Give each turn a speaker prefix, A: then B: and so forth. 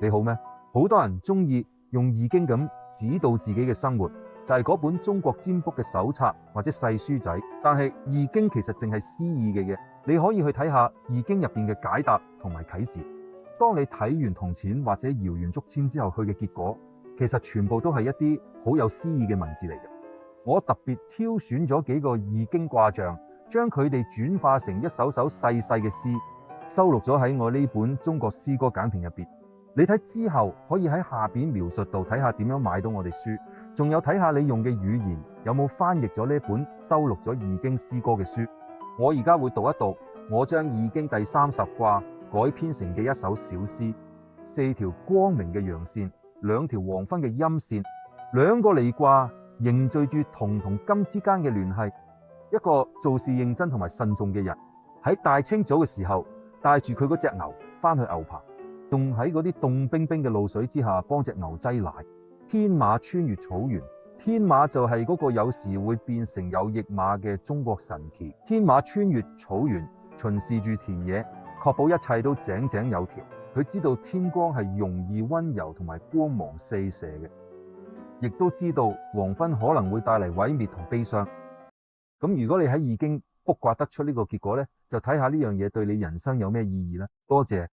A: 你好咩？好多人中意用易經咁指導自己嘅生活，就係嗰本中國占卜嘅手冊或者細書仔。但係易經其實淨係詩意嘅嘢，你可以去睇下易經入邊嘅解答同埋啟示。當你睇完銅錢或者搖完竹籤之後，佢嘅結果其實全部都係一啲好有詩意嘅文字嚟嘅。我特別挑選咗幾個易經卦象，將佢哋轉化成一首首細細嘅詩，收錄咗喺我呢本中國詩歌簡評入邊。你睇之後可以喺下邊描述度睇下點樣買到我哋書，仲有睇下你用嘅語言有冇翻譯咗呢本收錄咗易經詩歌嘅書。我而家會讀一讀我將易經第30卦改編成嘅一首小詩，4條光明嘅陽線，2條黃昏嘅陰線，2個離卦凝聚住銅同金之間嘅聯繫。一個做事認真同埋慎重嘅人，喺大清早嘅時候帶住佢嗰隻牛翻去牛棚，仲喺嗰啲凍冰冰嘅露水之下幫隻牛擠奶。天馬穿越草原，天馬就係嗰個有時會變成有翼馬嘅中國神祇。天馬穿越草原，巡視住田野，確保一切都井井有條。佢知道天光係容易溫柔同埋光芒四射嘅，亦都知道黃昏可能會帶嚟毀滅同悲傷。咁如果你喺易經卜卦得出呢個結果呢，就睇下呢樣嘢對你人生有咩意義啦。多謝。